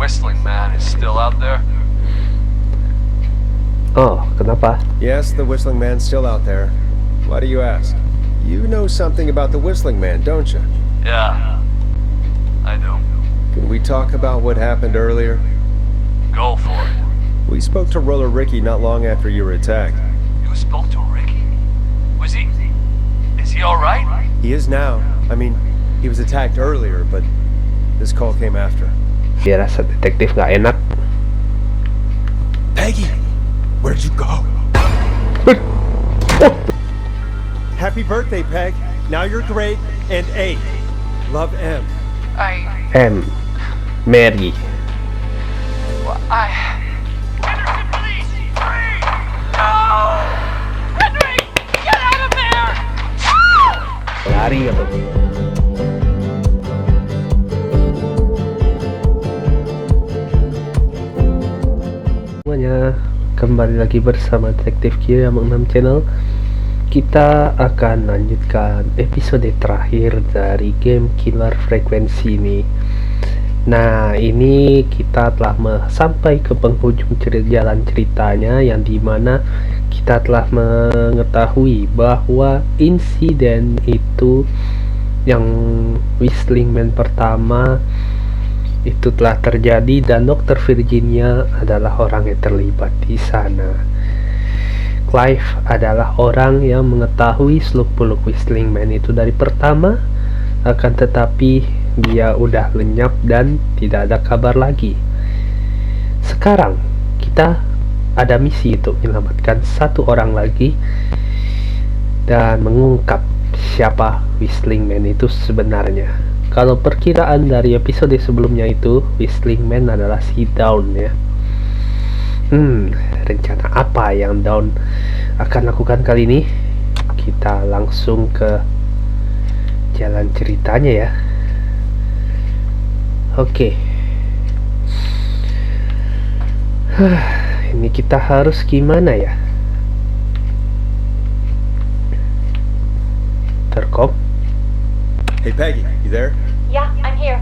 whistling man is still out there? Oh, kenapa? Yes, the whistling man's still out there. Why do you ask? You know something about the whistling man, don't you? Yeah, I do. Can we talk about what happened earlier? Go for it. We spoke to Roller Ricky not long after you were attacked. You spoke to Ricky? Was he... Is he alright? He is now. I mean, he was attacked earlier, but this call came after. Dia rasa detektif gak enak. Peggy, where'd you go? Happy birthday, Peg. Now you're great and A. Love, M. M. Mary. Henderson police! Free! No! Henry! Get out of there! Lari apa? Semuanya, kembali lagi bersama Detektif Q yang 6 channel. Kita akan lanjutkan episode terakhir dari game Killer Frekuensi ini. Nah, ini kita telah sampai ke penghujung jalan ceritanya, yang dimana kita telah mengetahui bahwa insiden itu yang Whistling Man pertama itu telah terjadi dan Dr. Virginia adalah orang yang terlibat di sana. Clive adalah orang yang mengetahui seluk-beluk Whistling Man itu dari pertama, akan tetapi dia udah lenyap dan tidak ada kabar lagi. Sekarang kita ada misi untuk menyelamatkan satu orang lagi dan mengungkap siapa Whistling Man itu sebenarnya. Kalau perkiraan dari episode sebelumnya itu, Whistling Man adalah si Dawn ya. Rencana apa yang Dawn akan lakukan kali ini? Kita langsung ke jalan ceritanya ya. Oke. Ini kita harus gimana ya? Terkop. Hey, Peggy, you there? Yeah, I'm here.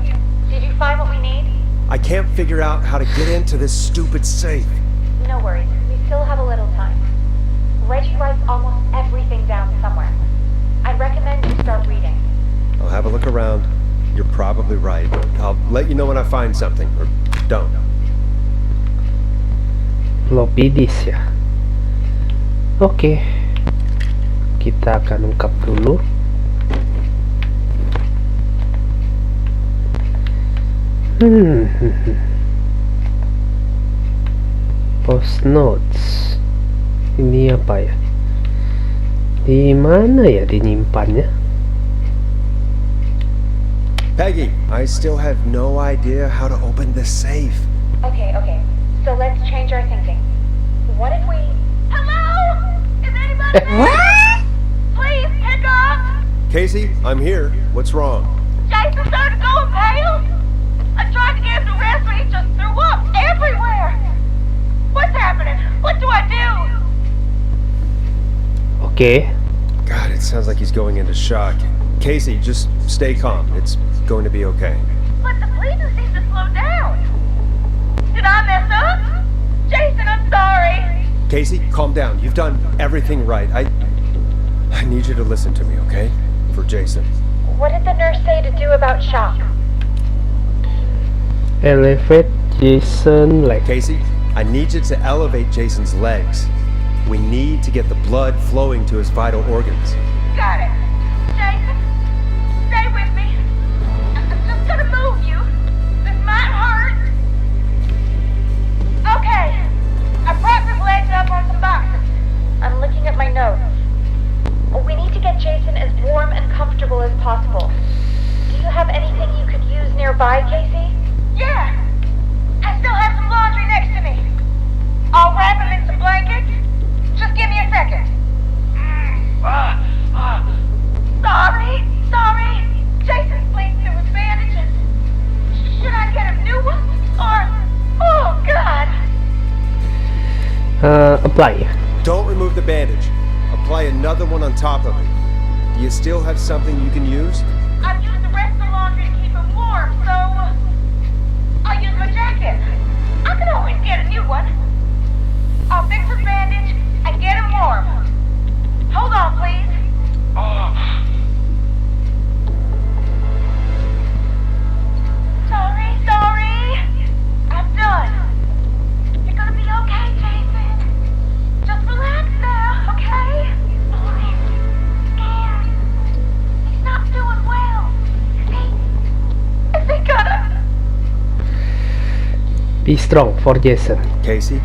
Did you find what we need? I can't figure out how to get into this stupid safe. No worries. We still have a little time. Reggie writes almost everything down somewhere. I'd recommend you start reading. I'll have a look around. You're probably right. I'll let you know when I find something, or don't. Lopidis ya. Oke. Kita akan ungkap dulu. Post notes. Ini apa ya? Di mana ya dinyimpannya? Peggy, I still have no idea how to open this safe. Okay. So let's change our thinking. What if we... Hello? Is anybody there? Please pick up! Casey, I'm here. What's wrong? Jason started going pale. I tried to get him to rest, but he just threw up everywhere. What's happening? What do I do? Oke. God, it sounds like he's going into shock. Casey, just stay calm. It's going to be okay. But the bleeding seems to slow down. Did I mess up? Jason, I'm sorry. Casey, calm down. You've done everything right. I need you to listen to me, okay? For Jason. What did the nurse say to do about shock? Elevate Jason leg. Casey, I need you to elevate Jason's legs. We need to get the blood flowing to his vital organs. Got it. Jason, stay with me. I'm just gonna move you. This might hurt. Okay. I propped his legs up on some boxes. I'm looking at my notes. We need to get Jason as warm and comfortable as possible. Do you have anything you could use nearby, Casey? Yeah. I still have some laundry next to me. I'll wrap him in some blankets. Just give me a second. Sorry. Jason's bleeding through his bandages. Should I get a new one? Or... Oh, God! Apply. Don't remove the bandage. Apply another one on top of it. Do you still have something you can use? I've used the rest of the laundry to keep him warm, so... I'll use my jacket. you one. I'll fix his bandage and get him warm. Hold on, please. Oh, Sorry. I'm done. You're gonna be okay, Jason. Just relax there, okay? Oh, he's scared. He's not doing well. Is he gonna... Be strong for Jason. Casey,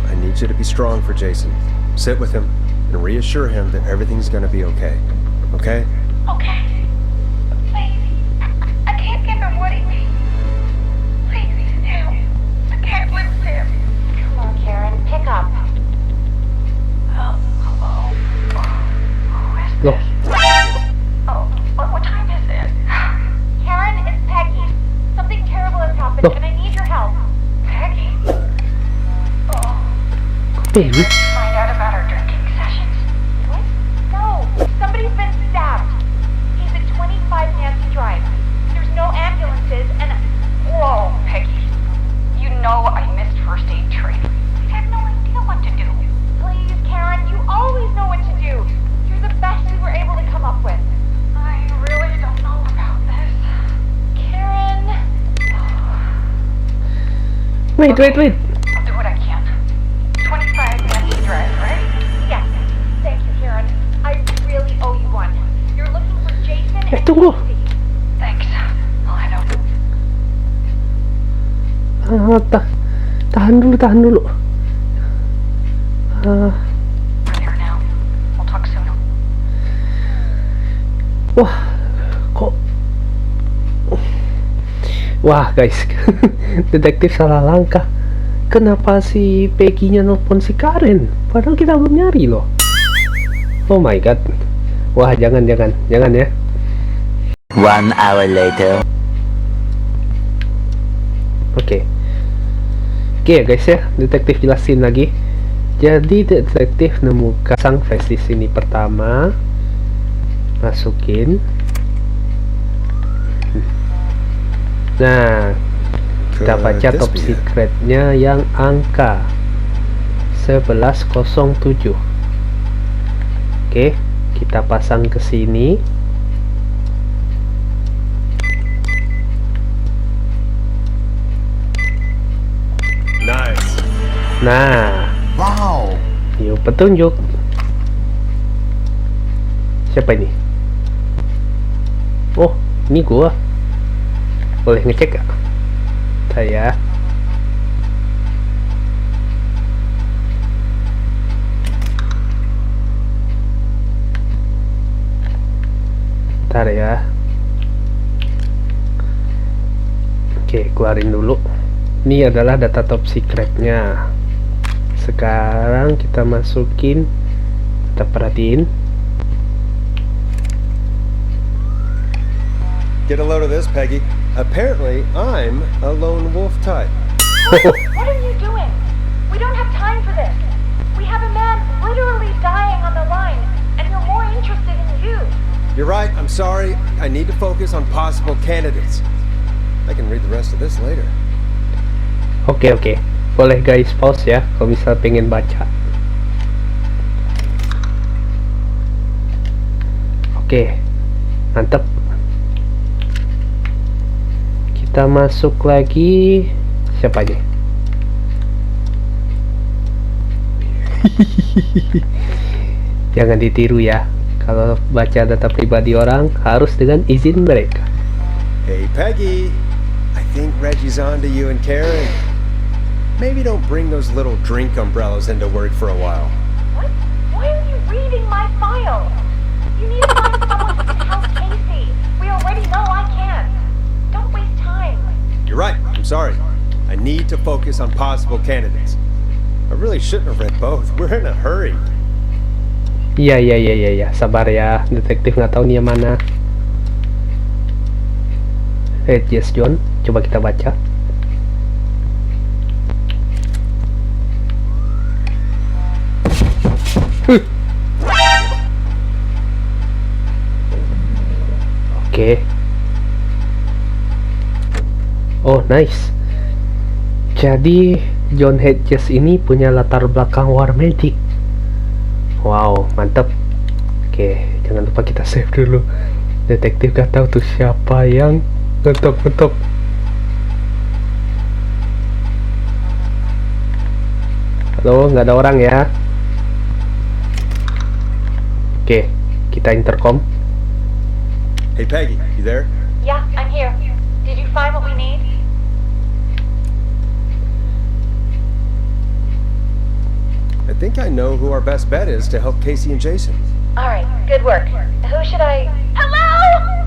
I need you to be strong for Jason. Sit with him and reassure him that everything's gonna be okay. Okay? Okay. Please. I can't give him what he needs. Please, help. I can't lose him. Come on, Karen. Pick up. Hello? Who is Loh, Oh, what time is it? Karen, it's Peggy. Something terrible has happened, Loh. and I need your help. Peggy? Oh, baby. find out about our drinking sessions. What? No, somebody's been stabbed. He's at 25 Nancy Drive. There's no ambulances, and... Whoa, Peggy. You know I missed first aid training. I have no idea what to do. Please, Karen, you always know what to do. You're the best we were able to come up with. I really don't know about this. Karen... Wait. I'll do what I can. 25 Nancy Drive, right? Yes. Thank you, Karen. I really owe you one. You're looking for Jason and Tunggu. Casey. Thanks. I'll head over. Tahan dulu. We're there now. We'll talk soon. Wah guys, detektif salah langkah. Kenapa si Peggy-nya nelpon si Karen? Padahal kita belum nyari loh. Oh my god. Wah, jangan ya. 1 hour later. Oke ya guys ya, detektif jelasin lagi. Jadi detektif nemukan sang flash di sini pertama. Masukin. Nah, kita baca top secretnya yang angka 1107. Oke, kita pasang ke sini. Nice. Nah, Wow. yuk petunjuk. Siapa ini? Oh, ini gua. Boleh ngecek gak? Saya. Bentar ya. Oke, keluarin dulu. Ini adalah data top secretnya. Sekarang kita masukin. Kita perhatiin. Get a load of this, Peggy. Apparently, I'm a lone wolf type. What are you doing? We don't have time for this. We have a man literally dying on the line, and we're more interested in you. You're right, I'm sorry. I need to focus on possible candidates. I can read the rest of this later. Oke. Boleh guys, pause ya kalau misal pengen baca. Oke, mantep. Kita masuk lagi. Siapa aja? Jangan ditiru ya. Kalau baca data pribadi orang harus dengan izin mereka. Hey, Peggy. I think Reggie's on to you and Karen. Maybe don't bring those little drink umbrellas into work for a while. What? Why are you reading my file? You need to find someone who can help Casey. We already know I can't. Don't waste time. You're right, I'm sorry. I need to focus on possible candidates. I really shouldn't have read both. We're in a hurry. Iya. Sabar ya, detektif nggak tahu nih yang mana. Yes John, coba kita baca. Oke. Oh nice. Jadi John Hedges ini punya latar belakang war magic. Wow, mantap. Oke, jangan lupa kita save dulu. Detektif gak tahu tuh siapa yang ngetok-ngetok. Halo, nggak ada orang ya? Oke, kita intercom. Hey Peggy, you there? Yeah, I'm here. Did you find what we need? I think I know who our best bet is to help Casey and Jason. Alright, good work. Who should I... Hello?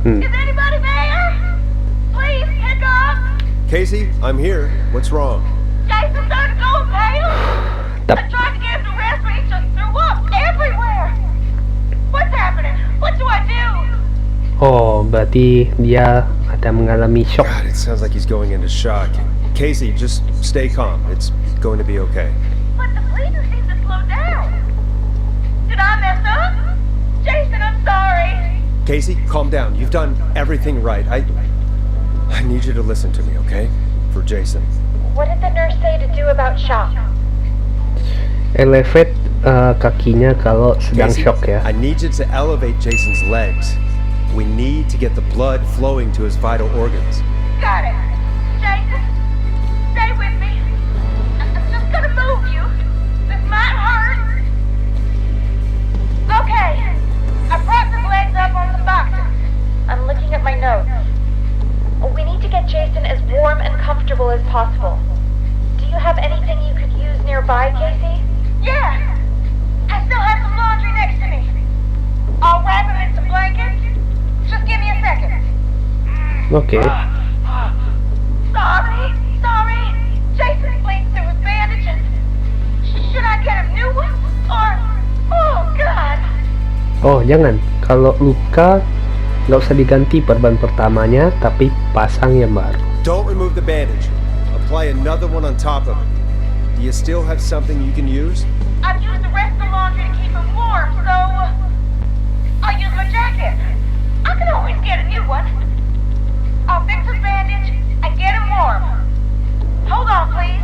Is anybody there? Please, pick up! Casey, I'm here. What's wrong? Jason started going pale. I tried to get him to rest, but he just threw up everywhere. What's happening? What do I do? Oh, berarti dia ada mengalami shock. God, it sounds like he's going into shock. Casey, just stay calm. It's going to be okay. But the bleeding seems to slow down. Did I mess up? Jason, I'm sorry. Casey, calm down. You've done everything right. I need you to listen to me, okay? For Jason. What did the nurse say to do about shock? Elevate kakinya kalau sedang Casey, shock ya. I need you to elevate Jason's legs. We need to get the blood flowing to his vital organs. Got it. Jason, stay with me. I'm just gonna move you. This might hurt. Okay. I propped his legs up on some boxes. I'm looking at my notes. We need to get Jason as warm and comfortable as possible. Do you have anything you could use nearby, Casey? Yeah. I still have some laundry next to me. I'll wrap him in some blankets. Just give me a second. Oke. Sorry. Jason's bleeding through his bandages. Should I get him new ones? Or... Oh, God. Oh, jangan. Kalau luka nggak usah diganti perban pertamanya, tapi pasang yang baru. Don't remove the bandage. Apply another one on top of it. Do you still have something you can use? I've used the rest of the laundry to keep him warm, so... I'll use my jacket. I can always get a new one. I'll fix his bandage and get him warm. Hold on, please.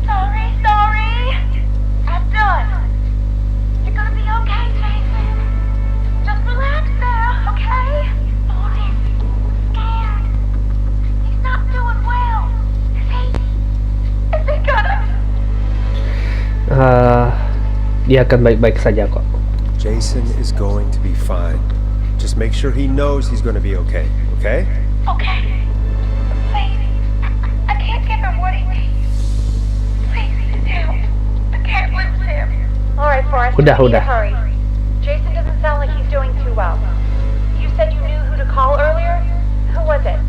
Sorry. I'm done. You're gonna be okay, Jason. Just relax now, okay? Boy's scared. He's not doing well. Is he gonna... Dia akan baik-baik saja kok. Jason is going to be fine. Just make sure he knows he's going to be okay, okay? Okay. Please. I can't give him what he needs. Please help. I can't lose him. Alright, Forrest. Udah. Hurry. Jason doesn't sound like he's doing too well. You said you knew who to call earlier? Who was it?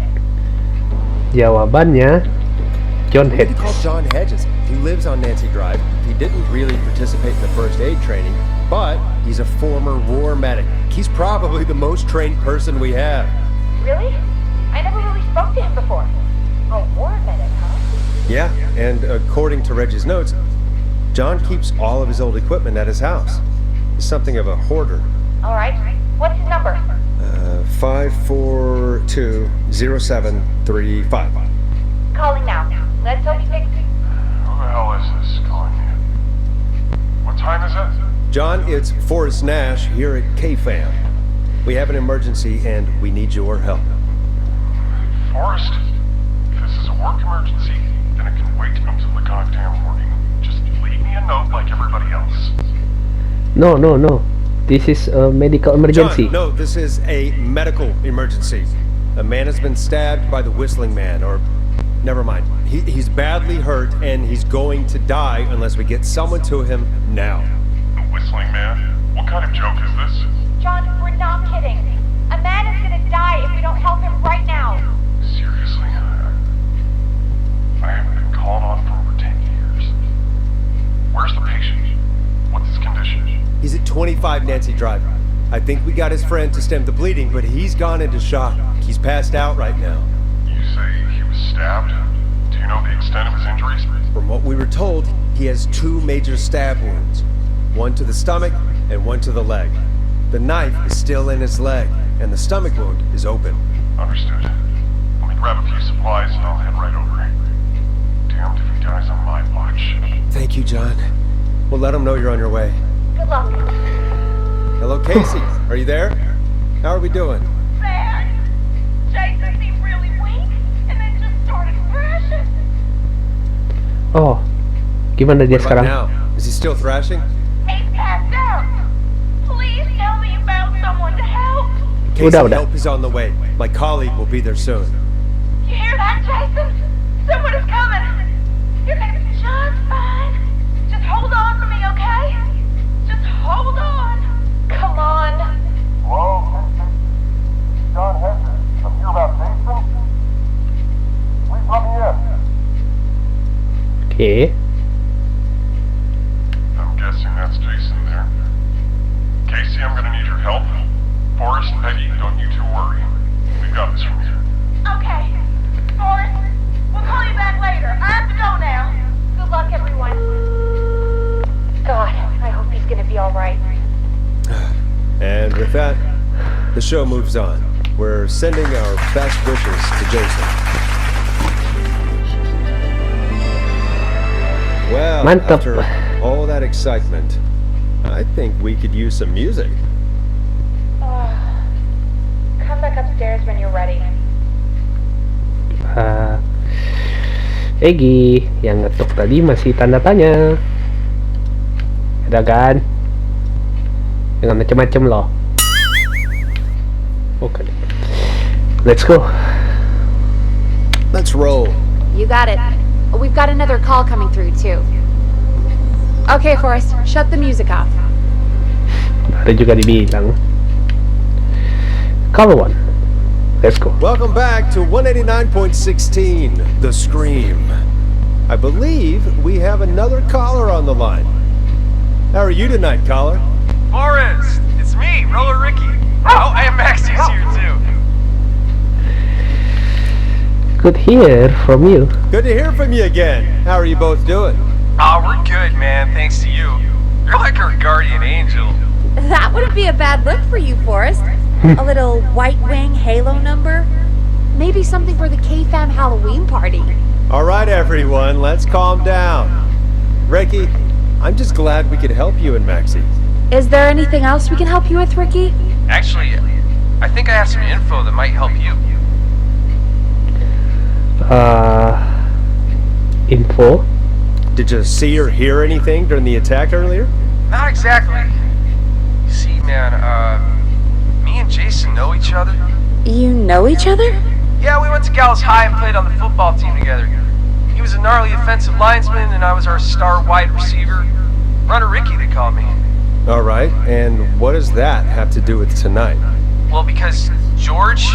Jawabannya John We need to call Hedges. John Hedges. He lives on Nancy Drive. He didn't really participate in the first aid training, but he's a former war medic. He's probably the most trained person we have. Really? I never really spoke to him before. A war medic, huh? Yeah, and according to Reggie's notes, John keeps all of his old equipment at his house. He's something of a hoarder. Alright. What's his number? 5420735. Calling now. Let's hope he picks... Who the hell is this calling you? What time is it? John, it's Forrest Nash here at KFAM. We have an emergency and we need your help. Forrest? If this is a work emergency, then it can wait until the goddamn morning. Just leave me a note like everybody else. No. This is a medical emergency. John, no, this is a medical emergency. A man has been stabbed by the Whistling Man, or... Never mind. He's badly hurt and he's going to die unless we get someone to him now. The Whistling Man? What kind of joke is this? John, we're not kidding. A man is gonna die if we don't help him right now. Seriously? I haven't been called on for over 10 years. Where's the patient? What's his condition? He's at 25 Nancy Drive. I think we got his friend to stem the bleeding, but he's gone into shock. He's passed out right now. You say he was stabbed? Do you know the extent of his injuries? From what we were told, he has 2 major stab wounds. One to the stomach and one to the leg. The knife is still in his leg, and the stomach wound is open. Understood. Let me grab a few supplies and I'll head right over. Damned if he dies on my watch. Thank you, John. We'll let him know you're on your way. Good luck. Hello, Casey. Are you there? How are we doing? Bad. Jason seemed really weak and then just started crashing. Oh, gimana dia What about sekarang? now? Is he still thrashing? He's passed out. Please tell me you found someone to help. Casey, Udah. help is on the way. My colleague will be there soon. You hear that, Jason? Someone is coming. You're gonna be just fine. Just hold on for me, okay? Just hold on. Come on. Hello, John Hester. I'm here about Jason. Please let me in. Okay. I'm guessing that's Jason there. Casey, I'm gonna need your help. Forrest, Peggy, don't you two worry. We've got this from here. Okay. Forrest, we'll call you back later. I have to go now. Good luck, everyone. God, I hope he's gonna be alright. And with that, the show moves on. We're sending our best wishes to Jason. Well, Mantap. after all that excitement, I think we could use some music. Come back upstairs when you're ready. Egi yang ngetuk tadi masih tanda tanya. Ada kan? Dengan macam-macam loh. Oke. Let's go. Let's roll. You got it. We've got another call coming through, too. Okay, Forrest, shut the music off. Ada juga dibilang. Call one. Let's go. Welcome back to 189.16, The Scream. I believe we have another caller on the line. How are you tonight, caller? Forrest, it's me, Roller Ricky. Oh, and Maxie's here too. Good hear from you. Good to hear from you again. How are you both doing? Oh, we're good, man, thanks to you. You're like our guardian angel. That wouldn't be a bad look for you, Forrest. A little White Wing Halo number? Maybe something for the K-Fam Halloween party. All right, everyone, let's calm down. Ricky, I'm just glad we could help you and Maxie. Is there anything else we can help you with, Ricky? Actually, I think I have some info that might help you. Info. Did you see or hear anything during the attack earlier? Not exactly. You see, man, me and Jason know each other. You know each other? Yeah, we went to Gallows High and played on the football team together. He was a gnarly offensive linesman, and I was our star wide receiver. Runner Ricky, they called me. All right, and what does that have to do with tonight? Well, because George,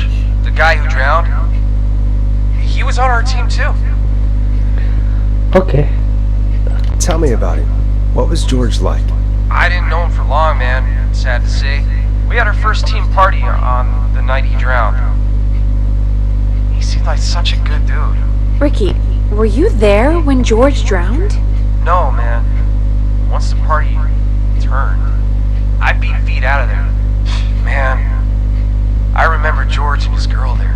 the guy who drowned, he was on our team too. Okay. Tell me about him. What was George like? I didn't know him for long, man. Sad to say. We had our first team party on the night he drowned. He seemed like such a good dude. Ricky, were you there when George drowned? No, man. Once the party turned, I beat feet out of there. Man, I remember George and his girl there.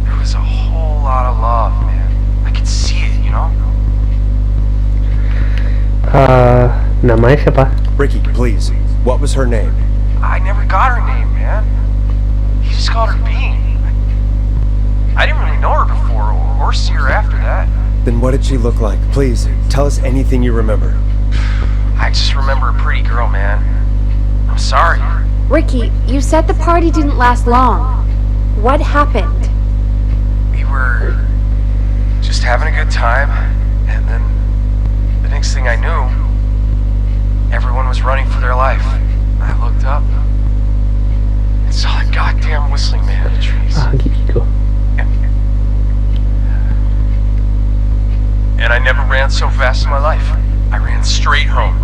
There was a whole lot of love, man. I could see it, you know? Namanya siapa? Ricky, please. What was her name? I never got her name, man. He just called her Bean. I didn't really know her before or see her after that. Then what did she look like? Please, tell us anything you remember. I just remember a pretty girl, man. I'm sorry. Ricky, you said the party didn't last long. What happened? We were just having a good time, and then the next thing I knew, everyone was running for their life. I looked up and saw a goddamn whistling man in the trees. Gitu. And I never ran so fast in my life. I ran straight home.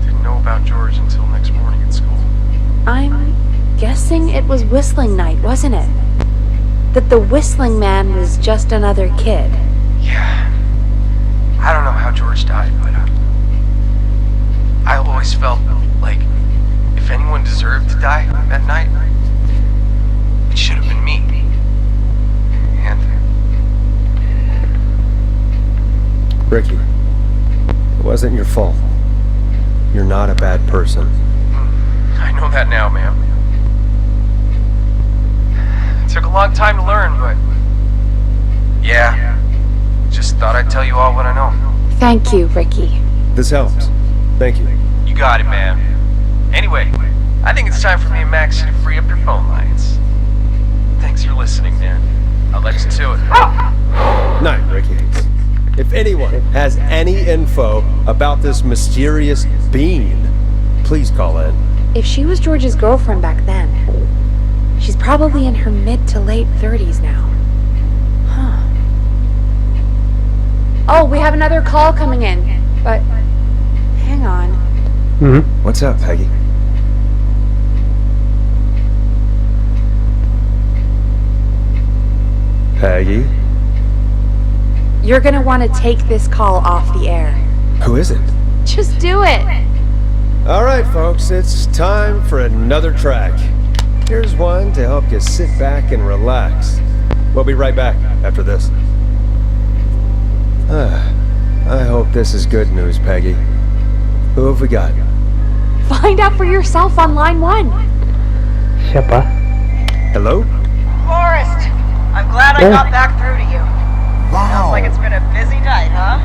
Didn't know about George until next morning at school. I'm guessing it was whistling night, wasn't it? That the whistling man was just another kid. Yeah. I don't know how George died, but I always felt like if anyone deserved to die that night, it should wasn't your fault. You're not a bad person. I know that now, ma'am. It took a long time to learn, but... yeah. Just thought I'd tell you all what I know. Thank you, Ricky. This helps. Thank you. You got it, ma'am. Anyway, I think it's time for me and Max to free up your phone lines. Thanks for listening, man. I'll let you to it. Night, Ricky. If anyone has any info about this mysterious being, please call in. If she was George's girlfriend back then, she's probably in her mid to late 30s now. Huh. Oh, we have another call coming in, but hang on. What's up, Peggy? Peggy? You're gonna want to take this call off the air. Who is it? Just do it. Alright, folks, it's time for another track. Here's one to help you sit back and relax. We'll be right back after this. I hope this is good news, Peggy. Who have we got? Find out for yourself on line 1. Siapa? Hello? Forrest, I'm glad I got back through to you. Sounds like it's been a busy night, huh?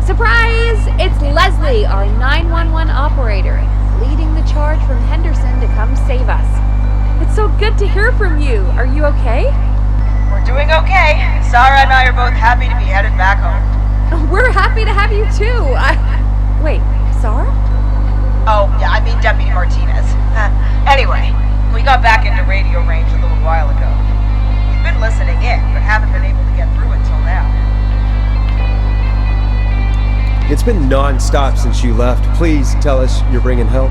Surprise! It's Leslie, our 911 operator, leading the charge from Henderson to come save us. It's so good to hear from you. Are you okay? We're doing okay. Sarah and I are both happy to be headed back home. We're happy to have you too. Wait, Sarah? Oh, yeah, I mean Deputy Martinez. Anyway, we got back into radio range a little while ago. We've been listening in, but haven't been able to get through until now. It's been non-stop since you left. Please tell us you're bringing help.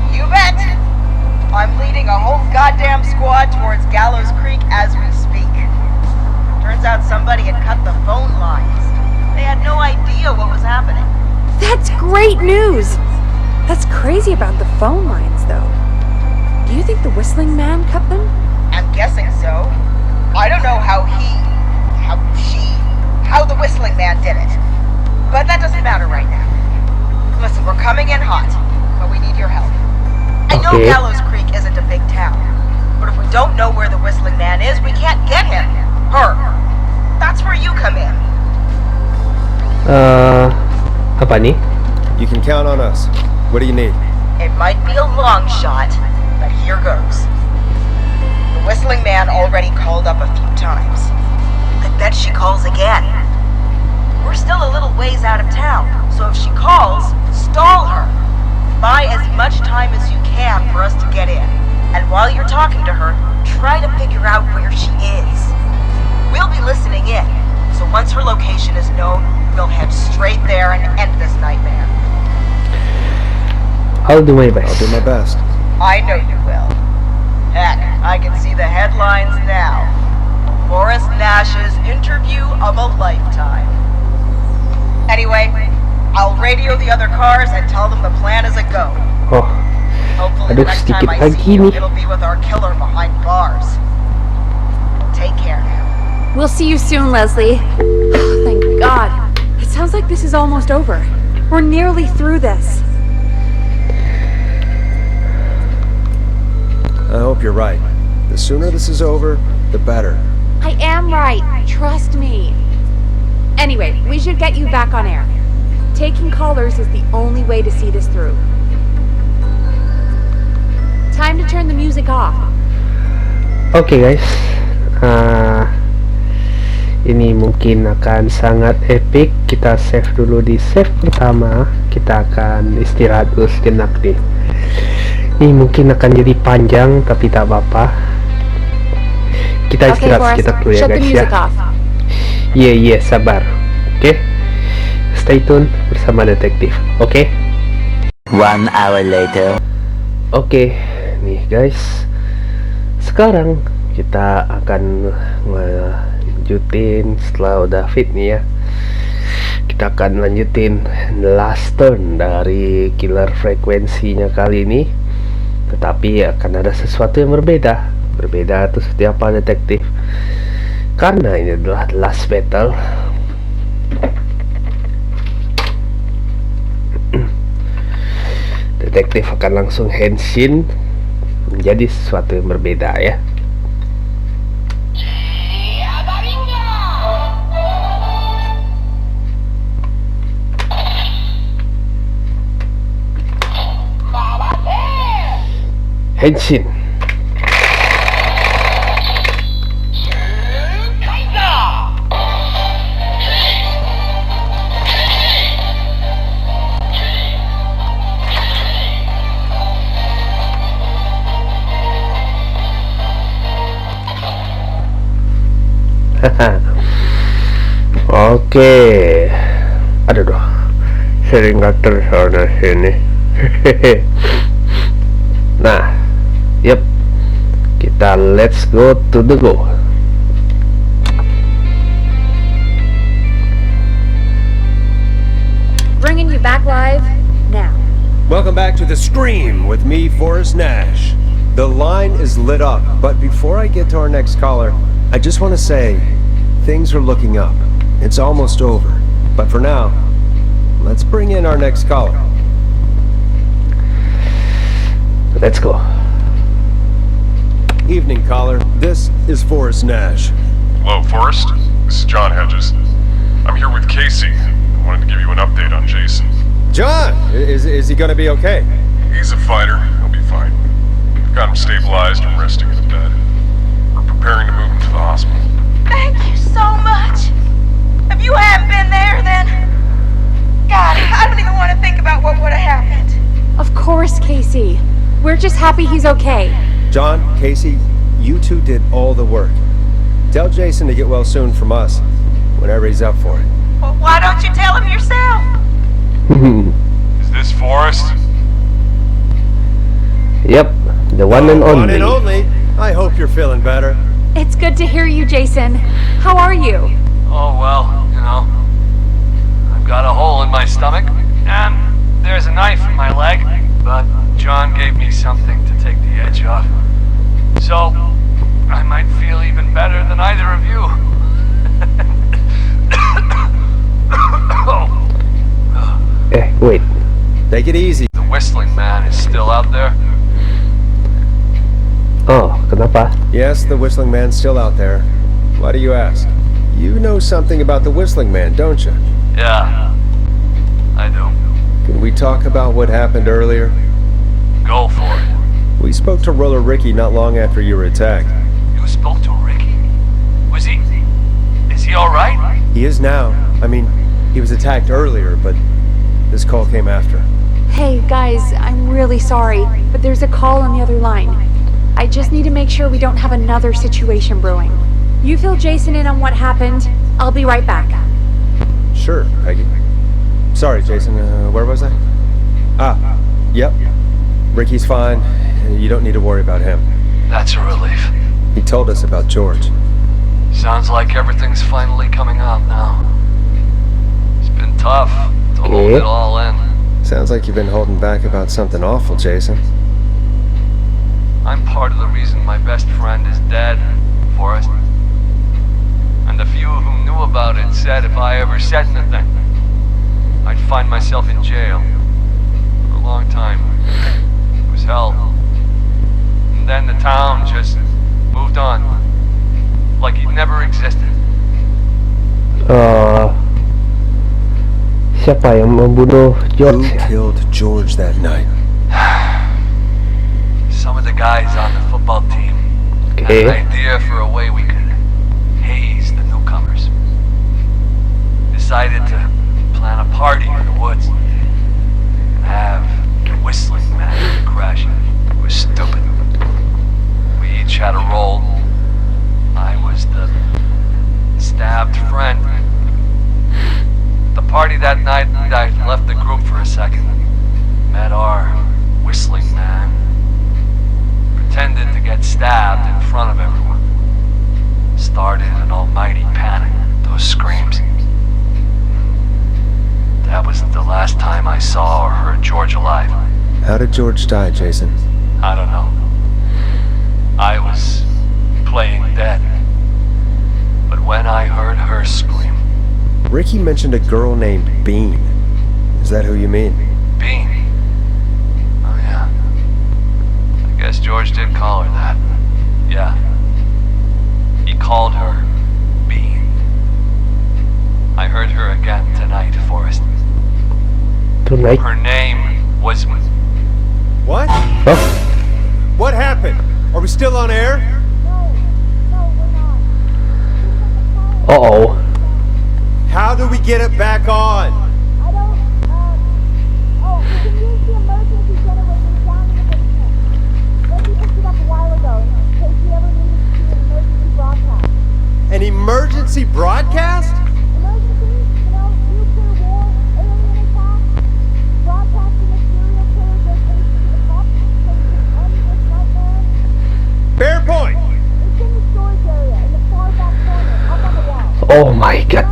You bet! I'm leading a whole goddamn squad towards Gallows Creek as we speak. Turns out somebody had cut the phone lines. They had no idea what was happening. That's great news. That's crazy about the phone lines, though. Do you think the whistling man cut them? I'm guessing so. I don't know how the whistling man did it. But that doesn't matter right now. Listen, we're coming in hot, but we need your help. I know Okay. Gallows Creek isn't a big town, but if we don't know where the whistling man is, we can't get him. Her. That's where you come in. Apa nih? You can count on us. What do you need? It might be a long shot, but here goes. The whistling man already called up a few times. I bet she calls again. We're still a little ways out of town, so if she calls, stall her. Buy as much time as you can for us to get in. And while you're talking to her, try to figure out where she is. We'll be listening in, so once her location is known, we'll head straight there and end this nightmare. I'll do my best. I'll do my best. I know you will. Heck, I can see the headlines now. Forrest Nash's interview of a lifetime. Anyway, I'll radio the other cars and tell them the plan is a go. Oh, Hopefully aduh, the next time sedikit I lagi see you, nih. it'll be with our killer behind bars. Take care now. We'll see you soon, Leslie. Thank God. It sounds like this is almost over. We're nearly through this. I hope you're right. The sooner this is over, the better. I am right. Trust me. Anyway, we should get you back on air. Taking callers is the only way to see this through. Time to turn the music off. Oke guys, ini mungkin akan sangat epic. Kita save dulu di save pertama. Kita akan istirahat dulu sejenak nih. Ini mungkin akan jadi panjang, tapi tak apa-apa. Kita Okay, istirahat Boris, sejenak dulu ya shut the guys ya. music off. Iya, sabar. Oke, stay tune bersama detektif. Oke. 1 hour later. Oke, nih guys. Sekarang kita akan lanjutin setelah udah fit nih ya. Kita akan lanjutin last turn dari killer frekuensinya kali ini. Tetapi akan ada sesuatu yang berbeda. Berbeda itu seperti apa detektif? Karena ini adalah last battle. detektif akan langsung henshin menjadi sesuatu yang berbeda ya. Henshin. Oke, aduh, sering ngatur sana sini. Nah, yep, kita let's go to the go. Bringing you back live now. Welcome back to The Scream with me, Forrest Nash. The line is lit up, but before I get to our next caller, I just want to say, things are looking up. It's almost over. But for now, let's bring in our next caller. Let's go. Evening, caller. This is Forrest Nash. Hello, Forrest. This is John Hedges. I'm here with Casey. I wanted to give you an update on Jason. John! Is he gonna be okay? He's a fighter. He'll be fine. I've got him stabilized and resting in the bed. We're preparing to move him to the hospital. Thank you so much. If you hadn't been there, then... God, I don't even want to think about what would have happened. Of course, Casey. We're just happy he's okay. John, Casey, you two did all the work. Tell Jason to get well soon from us, whenever he's up for it. Well, why don't you tell him yourself? Is this Forrest? Yep, the one and only. One and only. I hope you're feeling better. It's good to hear you, Jason. How are you? Oh, well, you know, I've got a hole in my stomach, and there's a knife in my leg, but John gave me something to take the edge off. So, I might feel even better than either of you. Wait. Take it easy. The whistling man is still out there? Oh, kenapa? Yes, the Whistling Man's still out there. Why do you ask? You know something about the Whistling Man, don't you? Yeah, I do. Can we talk about what happened earlier? Go for it. We spoke to Roller Ricky not long after you were attacked. You spoke to Ricky? Was he... Is he alright? He is now. I mean, he was attacked earlier, but this call came after. Hey, guys, I'm really sorry, but there's a call on the other line. I just need to make sure we don't have another situation brewing. You fill Jason in on what happened. I'll be right back. Sure, Peggy. Sorry, Jason, where was I? Yep. Ricky's fine. You don't need to worry about him. That's a relief. He told us about George. Sounds like everything's finally coming out now. It's been tough to hold it all in. Sounds like you've been holding back about something awful, Jason. I'm part of the reason my best friend is dead, Forrest. And the few who knew about it said if I ever said anything, I'd find myself in jail. For a long time. It was hell. And then the town just moved on. Like it never existed. Siapa yang membunuh George? Who killed George that night? Some of the guys on the football team had an idea for a way we could haze the newcomers. Decided to plan a party in the woods and have the whistling man crash it. It was stupid. We each had a role. I was the stabbed friend. At the party that night, I left the group for a second. Met our whistling man. Pretended to get stabbed in front of everyone. Started an almighty panic. Those screams. That was the last time I saw or heard George alive. How did George die, Jason? I don't know. I was playing dead. But when I heard her scream... Ricky mentioned a girl named Bean. Is that who you mean? Bean? Guess George did call her that. Yeah. He called her Bean. I heard her again tonight, Forrest. Tonight? Her name was... What? Huh? What happened? Are we still on air? Uh-oh. How do we get it back on? We can use the emergency generator down in the basement. Reggie picked it up a while ago in case we ever needed to do an emergency broadcast. An emergency broadcast? Emergency? Nuclear war, alien attack, broadcasting a serial killer's location to the top so we can end this nightmare. Fair point. It's in the storage area in the far back corner, up on the wall. Oh my god.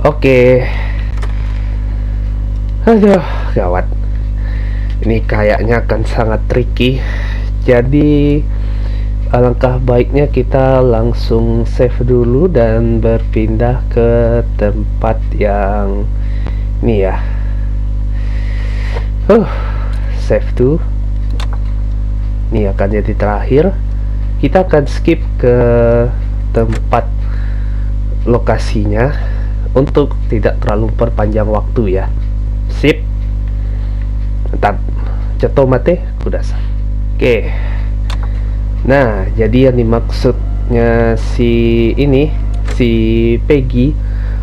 Oke. Aduh, gawat. Ini kayaknya akan sangat tricky. Jadi alangkah baiknya kita langsung save dulu dan berpindah ke tempat yang ini ya. Save to. Ini akan jadi terakhir. Kita akan skip ke tempat lokasinya untuk tidak terlalu perpanjang waktu ya. Sip. Mantap. Jatuh mate kudasai. Oke. Nah, jadi yang dimaksudnya si Peggy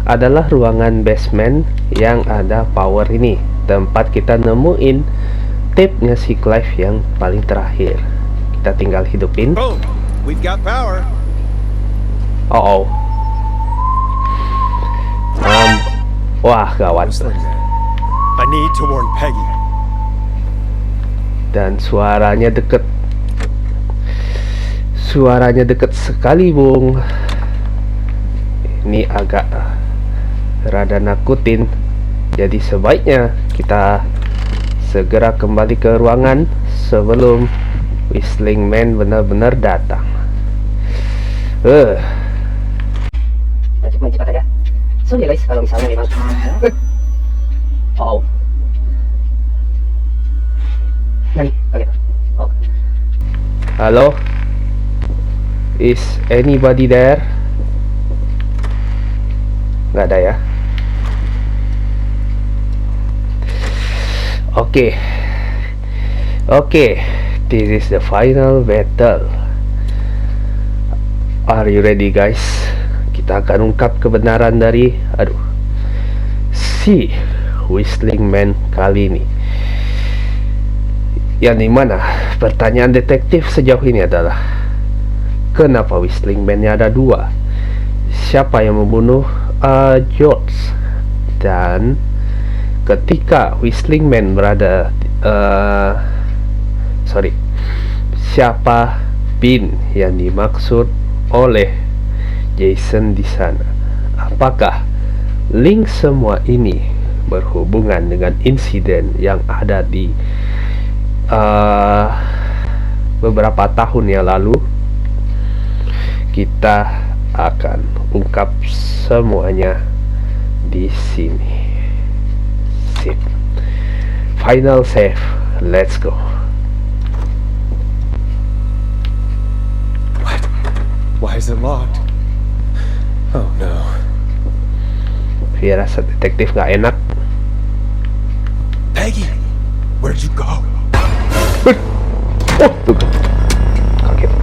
adalah ruangan basement yang ada power ini. Tempat kita nemuin tape-nya si Clive yang paling terakhir. Kita tinggal hidupin. Boom. We've got power. Oh. Wah, gawat. I need to warn Peggy. Dan suaranya deket. Suaranya deket sekali, Bung. Ini agak rada nakutin. Jadi sebaiknya kita segera kembali ke ruangan sebelum Whistling Man benar-benar datang. Cepat ya. So ya guys, kalau misalnya memang Halo? Is anybody there? Nggak ada ya? Oke. This is the final battle. Are you ready guys? Kita akan ungkap kebenaran dari si Whistling Man kali ini. Yang dimana pertanyaan detektif sejauh ini adalah, kenapa Whistling Man-nya ada dua? Siapa yang membunuh George? Dan ketika Whistling Man berada siapa Bean yang dimaksud oleh Jason di sana? Apakah link semua ini berhubungan dengan insiden yang ada di beberapa tahun yang lalu? Kita akan ungkap semuanya di sini. Sip. Final save. Let's go. What? Why is it locked? Oh no. Firasat detektif gak enak. Peggy, where'd you go? Tuh. Kaget.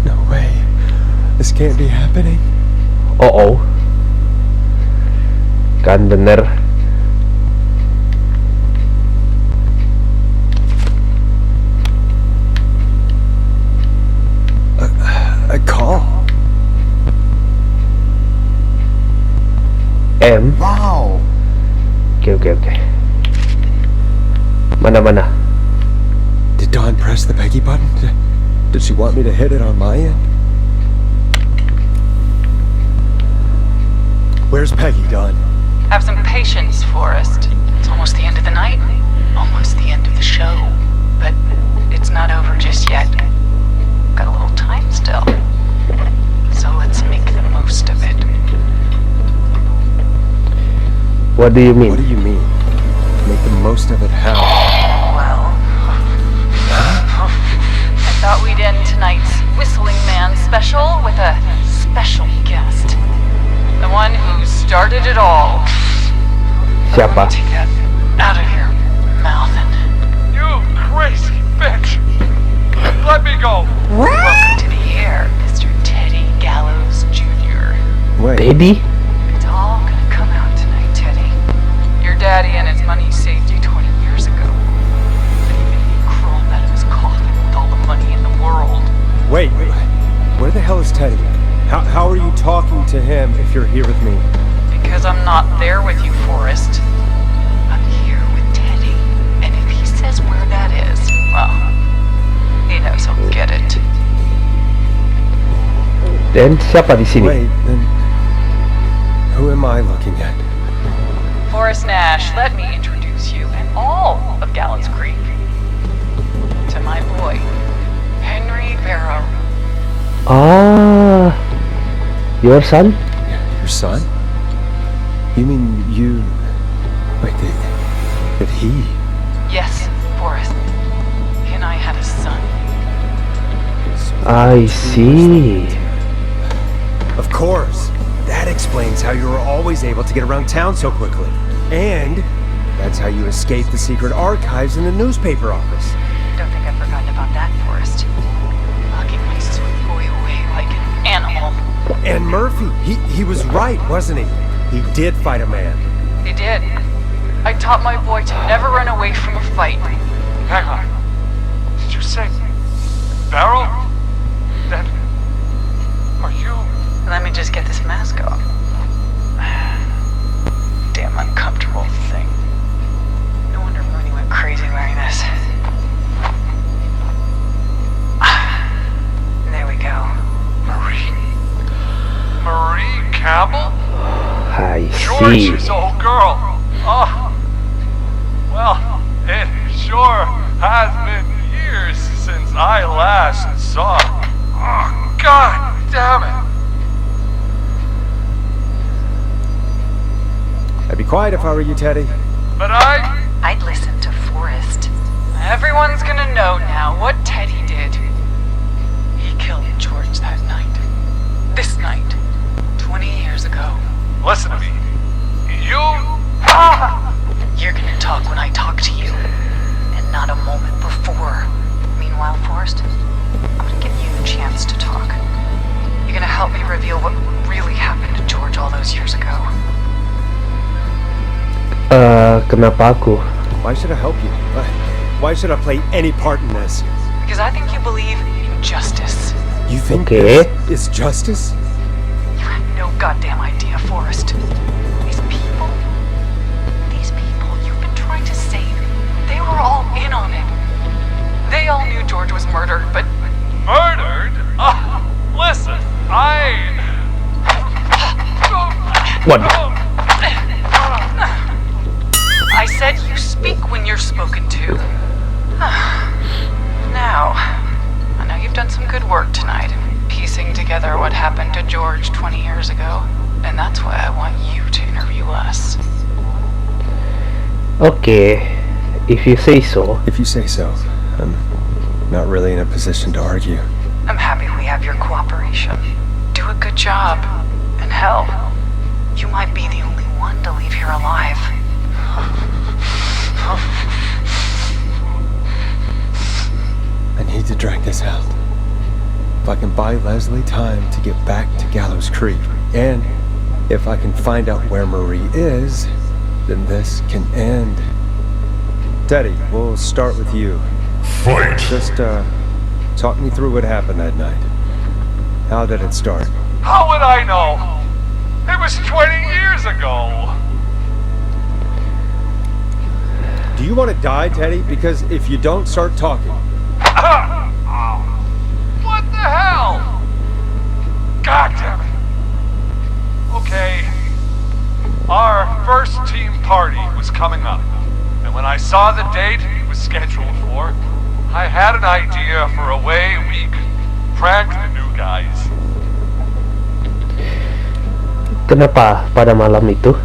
No way. This can't be happening. Kan bener. A call. M. Wow. Oke. Mana? Did Dawn press the Peggy button? Did she want me to hit it on my end? Where's Peggy, Dawn? Have some patience, Forrest. It's almost the end of the night, almost the end of the show. But it's not over just yet. Got a little time still. most of it. What do you mean? What do you mean? Make the most of it how? Well, I thought we'd end tonight's Whistling Man special with a special guest. The one who started it all. Siapa? Take that out of your mouth and You crazy bitch! Let me go! welcome to the air, Mr. Teddy Gallows Jr. Wait. Teddy? It's all gonna come out tonight, Teddy. Your daddy and his money saved you 20 years ago. Leaving you crawling out of his coffin with all the money in the world. Wait, where the hell is Teddy? How are you talking to him if you're here with me? Because I'm not there with you, Forrest. I'm here with Teddy. And if he says where that is, well, he knows he'll get it. Dan siapa di sini? Wait, then who am I looking at? Forrest Nash, let me introduce you and all of Gallows Creek to my boy, Henry Barrow. Ah, your son? Your son? You mean you... Wait, did he... Yes, Forrest. He and I had a son. I see. Of course. That explains how you were always able to get around town so quickly. And that's how you escaped the secret archives in the newspaper office. Don't think I've forgotten about that, Forrest. Locking my sweet boy away like an animal. And Murphy, he was right, wasn't he? He did fight a man. He did. I taught my boy to never run away from a fight. Hang on. Did you say Barrel? Then are you? Let me just get this mask off. Damn uncomfortable thing. No wonder Mooney went crazy wearing this. There we go. Marie Campbell? I see. George's old girl. Oh. Well, it sure has been years since I last saw her. Oh, God damn it. I'd be quiet if I were you, Teddy. But I'd listen to Forrest. Everyone's gonna know now what Teddy did. He killed George that night. This night. 20 years ago. listen to me. You... You're gonna talk when I talk to you. And not a moment before. Meanwhile, Forrest, I'm gonna give you a chance to talk. You're gonna help me reveal what really happened to George all those years ago. Kenapa aku? Why should I help you? Why should I play any part in this? Because I think you believe in justice. You think Okay. this is justice? You have no goddamn idea, Forrest. These people you've been trying to save, they were all in on it. They all knew George was murdered, but... Murdered? Listen, What? I said you speak when you're spoken to. Now, I know you've done some good work tonight, piecing together what happened to George 20 years ago, and that's why I want you to interview us. Okay, if you say so. If you say so. I'm not really in a position to argue. I'm happy we have your cooperation. Do a good job. And hell, you might be the only one to leave here alive. I need to drag this out. If I can buy Leslie time to get back to Gallows Creek, and if I can find out where Marie is, then this can end. Teddy, we'll start with you. Fight! Just, talk me through what happened that night. How did it start? How would I know? It was 20 years ago. Do you want to die, Teddy? Because if you don't start talking... What the hell? God damn it. Okay. Our first team party was coming up. And when I saw the date it was scheduled for, I had an idea for a way we could prank the new guys. Kenapa pada malam itu?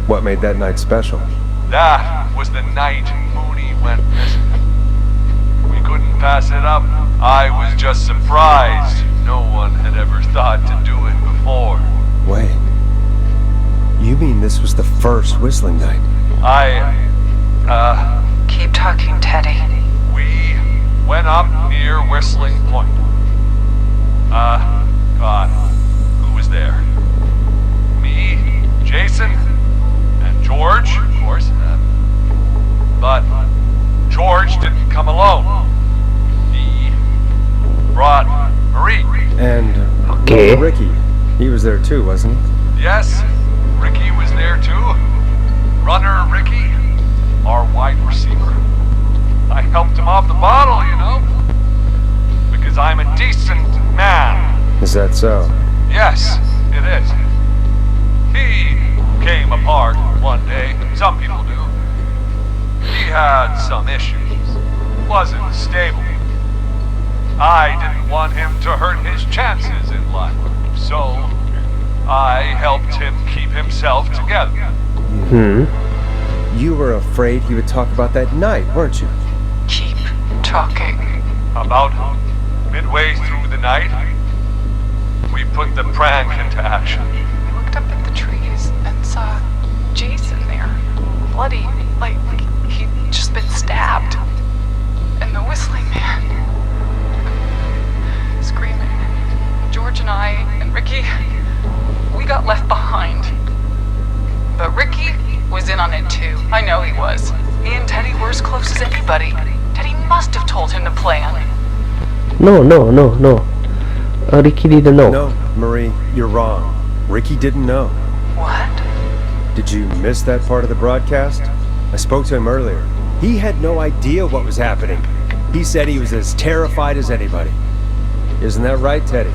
What made that night special? That was the night Mooney went missing. We couldn't pass it up. I was just surprised no one had ever thought to do it before. Wait. You mean this was the first whistling night? Keep talking, Teddy. We went up near Whistling Point. God, who was there? Me, Jason, and George, of course. But George didn't come alone. He brought Marie. And Okay. Ricky. He was there too, wasn't he? Yes, Ricky was there too. Runner Ricky, our wide receiver. I helped him off the bottle, you know, because I'm a decent man. Is that so? Yes, it is. He came apart one day. Some people do. He had some issues. Wasn't stable. I didn't want him to hurt his chances in life, so I helped him keep himself together. You were afraid he would talk about that night, weren't you? Keep talking. About midway through the night, we put the prank into action. We looked up at the trees and saw Jason there, bloody, like he'd just been stabbed. And the whistling man, screaming. George and I and Ricky, we got left behind. But Ricky was in on it too. I know he was. He and Teddy were as close as anybody. Teddy must have told him to plan. No. Ricky didn't know. No, Marie, you're wrong. Ricky didn't know. What? Did you miss that part of the broadcast? I spoke to him earlier. He had no idea what was happening. He said he was as terrified as anybody. Isn't that right, Teddy?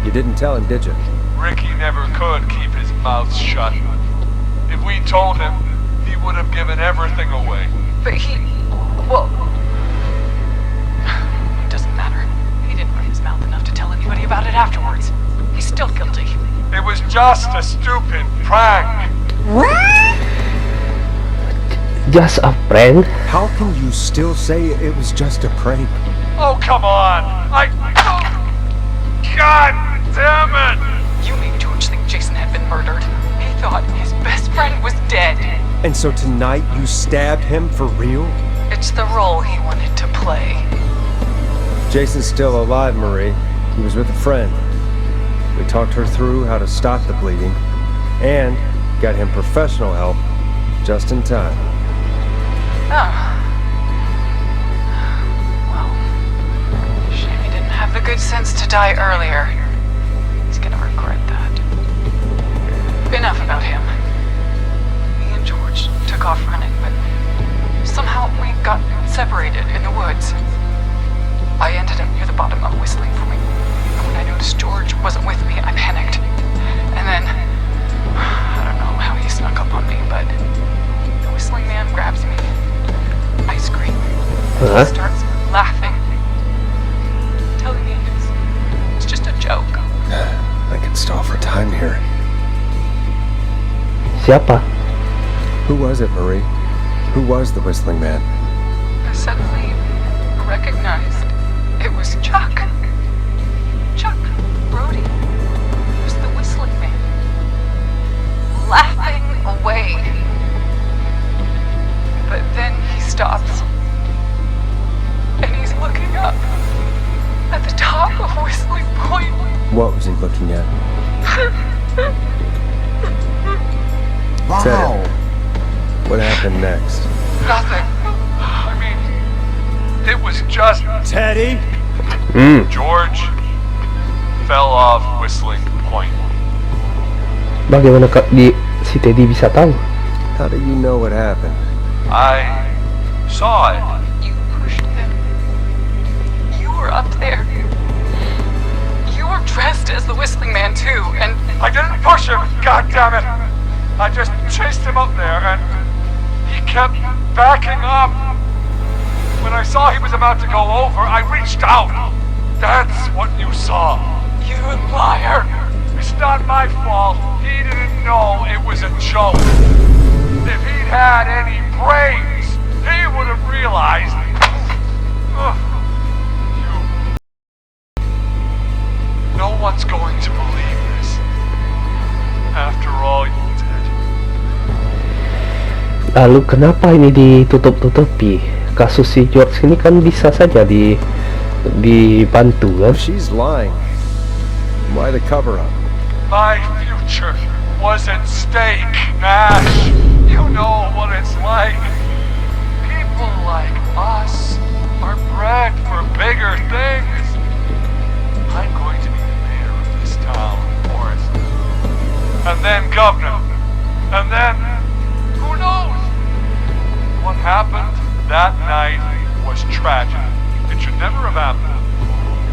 You didn't tell him, did you? Ricky never could keep his mouth shut. If we told him, he would have given everything away. But well, it doesn't matter. He didn't run his mouth enough to tell anybody about it afterwards. He's still guilty. It was just a stupid prank. Just a prank? How can you still say it was just a prank? Oh, come on. God damn it! You made George think Jason had been murdered. He thought his best friend was dead. And so tonight you stabbed him for real? It's the role he wanted to play. Jason's still alive, Marie. He was with a friend. We talked her through how to stop the bleeding and got him professional help just in time. Oh. Well, shame he didn't have the good sense to die earlier. He's gonna regret that. Enough about him. Me and George took off running, but somehow we got separated in the woods. I ended up near the bottom of Whistling Point, and when I noticed George wasn't with me, I panicked. And then, I don't know how he snuck up on me, but the whistling man grabs me. I scream. He starts laughing, telling me it's just a joke. I can stall for time here. Siapa? Who was it, Marie? Who was the whistling man? I suddenly recognized it was Chuck. Chuck Brody was the whistling man, laughing away. But then he stops, and he's looking up at the top of Whistling Point. What was he looking at? Wow. What happened next? Nothing. I mean, it was just... Teddy? George fell off Whistling Point. Bagaimana si Teddy bisa tahu? How do you know what happened? I saw it. You pushed him. You were up there. You were dressed as the whistling man too, and I didn't push him, God damn it! I just chased him up there, and he kept backing up. When I saw he was about to go over, I reached out. That's what you saw. you liar. I least not my fault. He didn't know it was a joke. If he'd had any brains, he would have realized. No one's going to believe this. After all you did. Lalu kenapa ini ditutup-tutupi? Kasus si George ini kan bisa saja dibantu kan? She's lying. Why the cover up? My future was at stake, Nash. You know what it's like. People like us are bred for bigger things. I'm going to be the mayor of this town, Forrest. And then governor. And then, who knows? What happened that night was tragic. It should never have happened.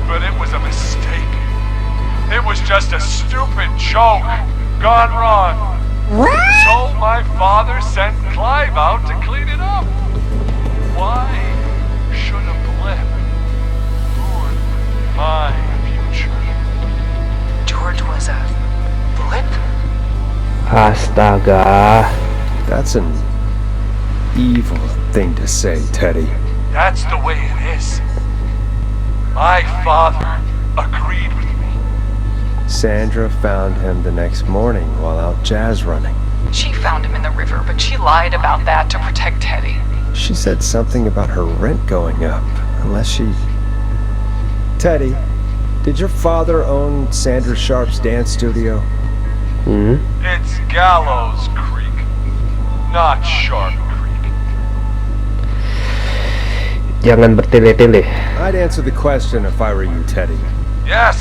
But it was a mistake. It was just a stupid joke gone wrong. So my father sent Clive out to clean it up. Why should a blip ruin my future? George was a blip? Astaga. That's an evil thing to say, Teddy. That's the way it is. My father agreed with me. Sandra found him the next morning while out jazz running. She found him in the river, but she lied about that to protect Teddy. She said something about her rent going up, unless she... Teddy, did your father own Sandra Sharp's dance studio? It's Gallows Creek, not Sharp Creek. Jangan bertele-tele. I'd answer the question if I were you, Teddy. Yes,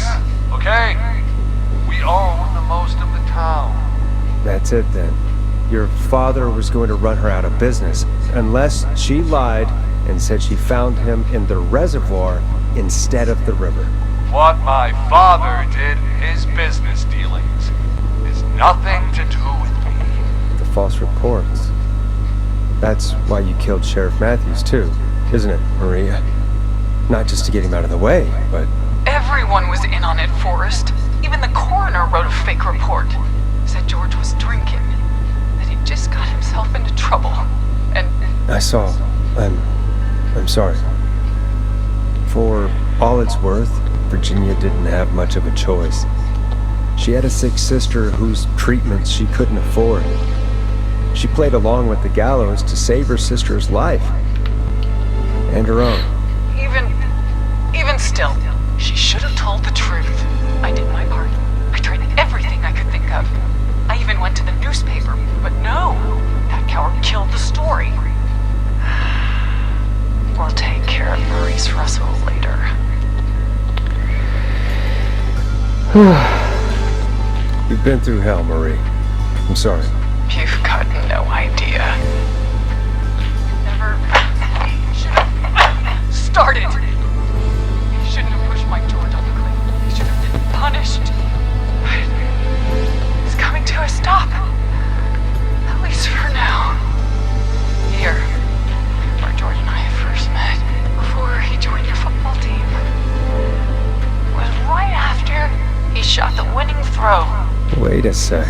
okay. We own the most of the town. That's it then. Your father was going to run her out of business, unless she lied and said she found him in the reservoir instead of the river. What my father did in his business dealings is nothing to do with me. The false reports. That's why you killed Sheriff Matthews too, isn't it, Maria? Not just to get him out of the way, but... Everyone was in on it, Forrest. Even the coroner wrote a fake report. Said George was drinking. That he just got himself into trouble. And... I saw. I'm sorry. For all it's worth, Virginia didn't have much of a choice. She had a sick sister whose treatments she couldn't afford. She played along with the gallows to save her sister's life. And her own. Even still, she should have told the truth. I did my part. I tried everything I could think of. I even went to the newspaper, but no, that coward killed the story. We'll take care of Maurice Russell later. You've been through hell, Marie. I'm sorry. You've got no idea. Never should have started. You shouldn't have pushed my George on the cliff. You should have been punished. But it's coming to a stop. At least for now. Here, where George and I first met, before he joined your football team, was right after he shot the winning throw. Wait a sec.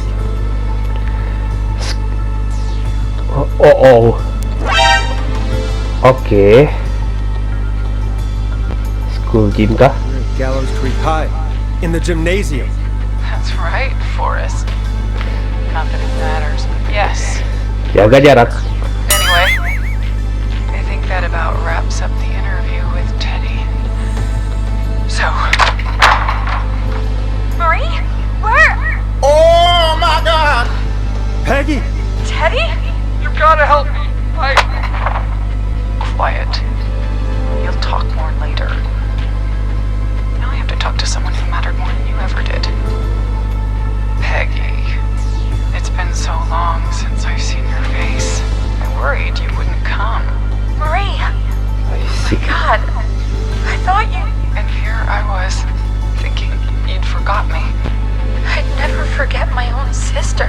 Oke. School gym kah? We're at Gallows Creek High, in the gymnasium. That's right, Forrest. Not that it matters, but yes. Jaga jarak. Anyway, I think that about wraps up the interview with Teddy. So... Marie? Where? Oh my God! Peggy! Teddy? You gotta help me. Quiet. You'll talk more later. Now I have to talk to someone who mattered more than you ever did. Peggy. It's been so long since I've seen your face. I worried you wouldn't come. Marie! I Oh see. my God! I thought you... And here I was, thinking you'd forgot me. I'd never forget my own sister.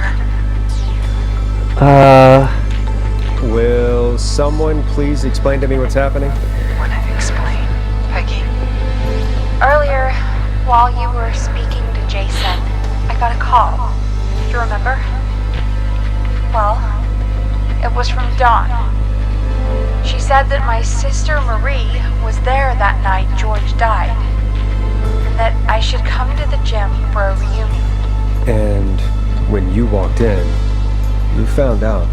Will someone please explain to me what's happening? Wanna explain, Peggy? Earlier, while you were speaking to Jason, I got a call. You remember? Well, it was from Dawn. She said that my sister Marie was there that night George died, and that I should come to the gym for a reunion. And when you walked in, you found out.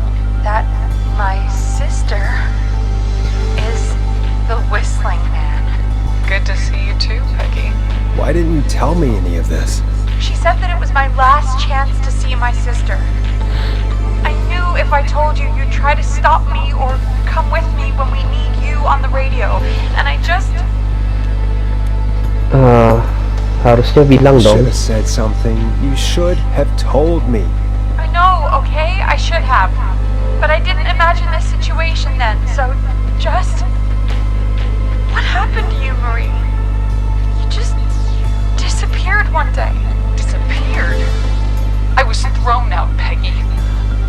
That my sister is the Whistling Man. Good to see you too, Peggy. Why didn't you tell me any of this? She said that it was my last chance to see my sister. I knew if I told you, you'd try to stop me or come with me when we need you on the radio. And I just... Harusnya bilang You should dong. have said something. You should have told me. I know, okay? I should have. But I didn't imagine this situation then, so just... What happened to you, Marie? You just disappeared one day. Disappeared? I was thrown out, Peggy.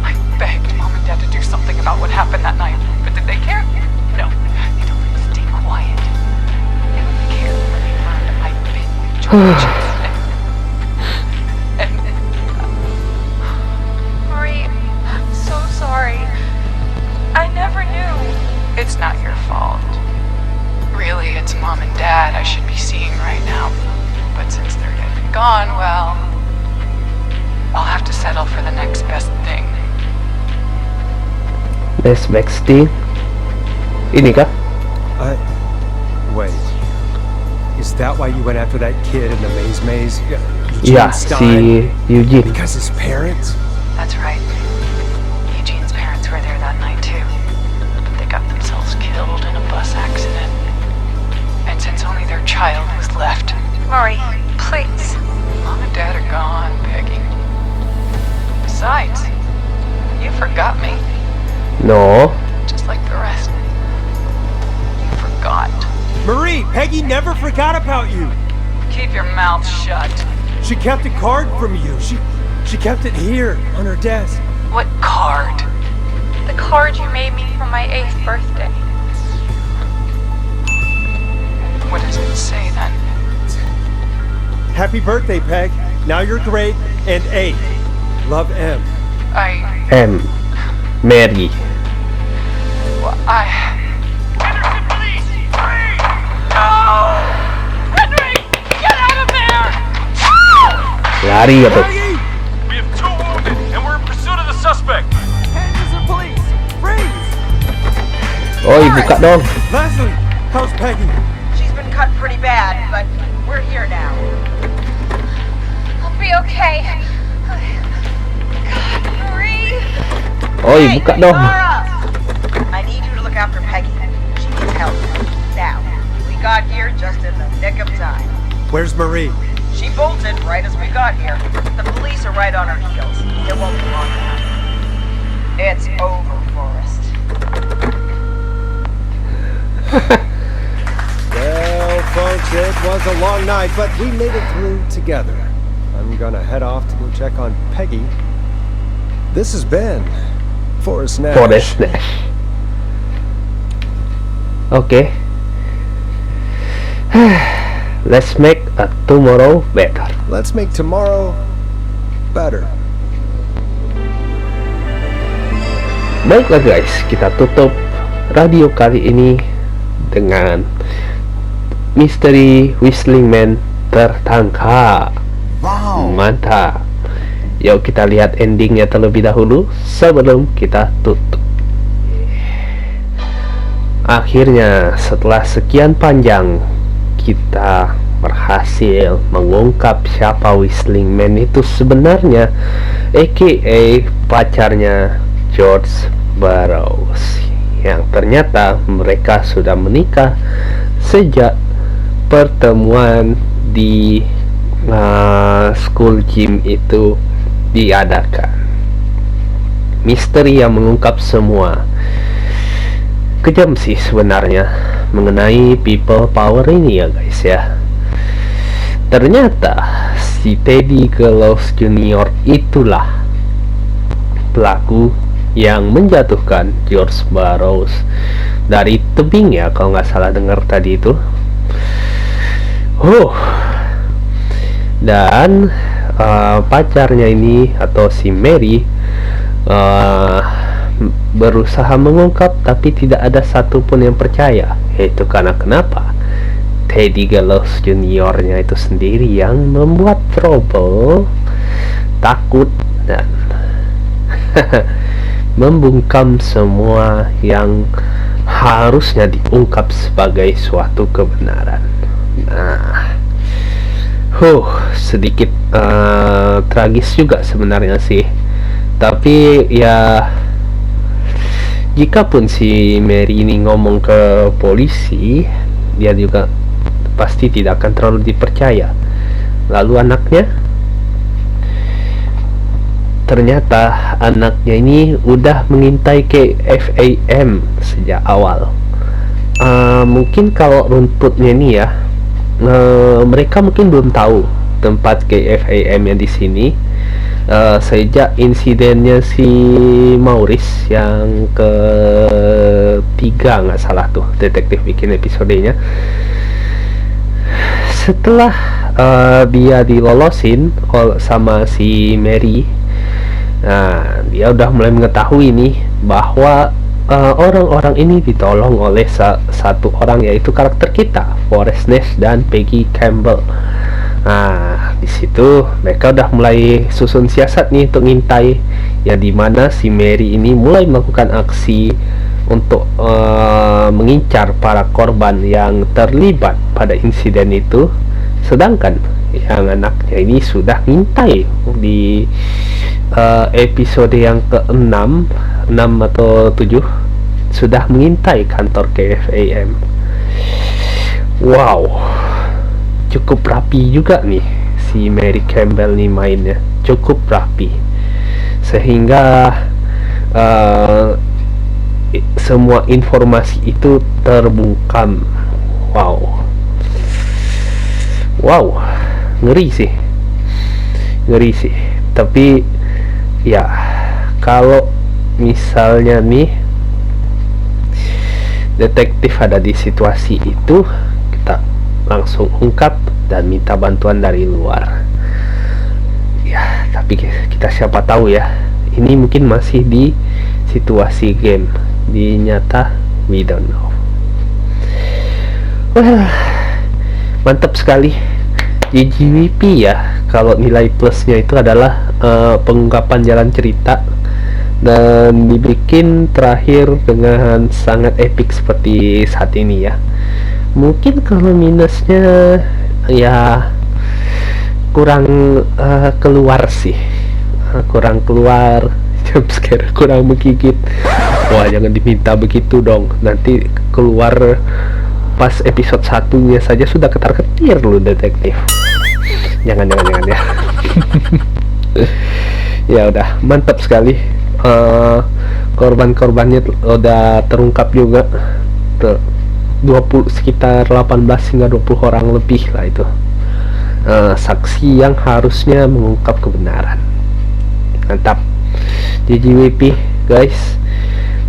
I begged Mom and Dad to do something about what happened that night, but did they care? No, they told me to stay quiet. They wouldn't care when they learned I'd been with George. and Marie, I'm so sorry. I never knew. it's not your fault. Really, it's Mom and Dad I should be seeing right now. But since they're dead and gone, well, I'll have to settle for the next best thing. Next thing. Ini kah? Wait. Is that why you went after that kid in the maze? Ya, Eugene Stein? si Eugene. Because his parents? That's right. Eugene's parents were there that night too. But they got themselves killed in a bus accident. And since only their child was left, Marie, please. Mom and Dad are gone, Peggy. Besides, you forgot me, No. just like the rest. You forgot. Marie, Peggy never forgot about you. Keep your mouth shut. She kept a card from you. She kept it here on her desk. What card? The card you made me for my 8th birthday. What does it say then? Happy birthday, Peg. Now you're great and 8. Love, M. M. Mary. Henderson police! Free! No! Henry! Get out of there! Lari apa? Peggy! We have 2 wounded, and we're in pursuit of the suspect. Henderson police! Freeze! Oi, buka dong. Leslie, how's Peggy? She's been cut pretty bad, but we're here now. I'll be okay. God, Marie. Oi, Hey, buka dong. Laura! I need you to look after Peggy. She needs help. Now, we got here just in the nick of time. Where's Marie? She bolted right as we got here. The police are right on her heels. It won't be long now. It's over, Forrest. Well, folks, it was a long night, but we made it through together. I'm gonna head off to go check on Peggy. This has been Forrest Nash. Forest Nash. Okay. Let's make a tomorrow better. Let's make tomorrow better. Baiklah guys, kita tutup radio kali ini dengan misteri Whistling Man tertangkap. Wow. Mantap. Yuk kita lihat endingnya terlebih dahulu sebelum kita tutup. Akhirnya setelah sekian panjang kita berhasil mengungkap siapa Whistling Man itu sebenarnya, aka pacarnya George Burroughs, yang ternyata mereka sudah menikah sejak pertemuan di school gym itu diadakan. Misteri yang mengungkap semua. Kejam sih sebenarnya mengenai people power ini ya guys ya. Ternyata si Teddy Gallows Jr. itulah pelaku yang menjatuhkan George Burroughs dari tebing ya, kalau nggak salah dengar tadi itu. Dan pacarnya ini atau si Mary berusaha mengungkap, tapi tidak ada satupun yang percaya. Yaitu karena kenapa? Teddy Gallows juniornya itu sendiri yang membuat trouble, takut, dan membungkam semua yang harusnya diungkap sebagai suatu kebenaran. Nah, sedikit tragis juga sebenarnya sih. Tapi ya, jikapun si Mary ini ngomong ke polisi, dia juga pasti tidak akan terlalu dipercaya. Lalu ternyata anaknya ini udah mengintai ke FAM sejak awal. Mungkin kalau runtutnya ini ya, mereka mungkin belum tahu tempat ke FAM yang di sini. Sejak insidennya si Maurice yang ketiga nggak salah tuh, detektif bikin episodenya. Setelah dia dilolosin sama si Mary, nah dia udah mulai mengetahui nih bahwa orang-orang ini ditolong oleh satu orang, yaitu karakter kita, Forrest Nash dan Peggy Campbell. Nah, di situ mereka udah mulai susun siasat nih untuk ngintai, ya dimana si Mary ini mulai melakukan aksi untuk mengincar para korban yang terlibat pada insiden itu, sedangkan yang anaknya ini sudah ngintai di episode yang ke-6 atau 7, sudah mengintai kantor KFAM. Wow, cukup rapi juga nih si Mary Campbell nih mainnya, cukup rapi sehingga semua informasi itu terbungkam. Wow, ngeri sih. Tapi ya, kalau misalnya nih detektif ada di situasi itu, kita langsung ungkap dan minta bantuan dari luar ya. Tapi kita siapa tahu ya, ini mungkin masih di situasi game, di nyata we don't know. Well, mantap sekali JGWP ya. Kalau nilai plusnya itu adalah pengungkapan jalan cerita dan dibikin terakhir dengan sangat epic seperti saat ini ya. Mungkin kalau minusnya ya kurang keluar sih, kurang keluar jump scare, kurang menggigit. Wah, jangan diminta begitu dong, nanti keluar pas episode 1-nya saja sudah ketar-ketir loh detektif. Jangan ya. Ya udah, mantap sekali. Korban-korbannya udah terungkap juga, sekitar 18 hingga 20 orang lebih lah itu, saksi yang harusnya mengungkap kebenaran. Mantap JGWP guys.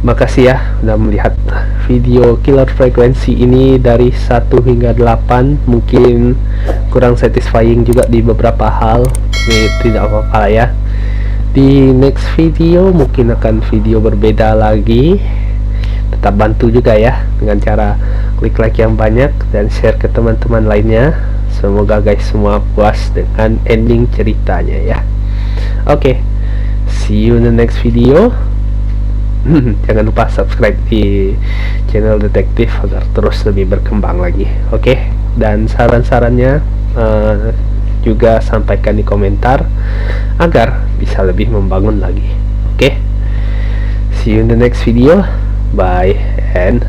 Makasih ya udah melihat video killer frekuensi ini dari 1 hingga 8. Mungkin kurang satisfying juga di beberapa hal, tapi tidak apa-apa ya. Di next video mungkin akan video berbeda lagi. Tetap bantu juga ya dengan cara klik like yang banyak dan share ke teman-teman lainnya. Semoga guys semua puas dengan ending ceritanya ya. Oke, see you in the next video. Jangan lupa subscribe di channel detektif agar terus lebih berkembang lagi. Oke, dan saran-sarannya juga sampaikan di komentar agar bisa lebih membangun lagi. Oke, see you in the next video. Bye and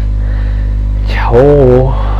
ciao.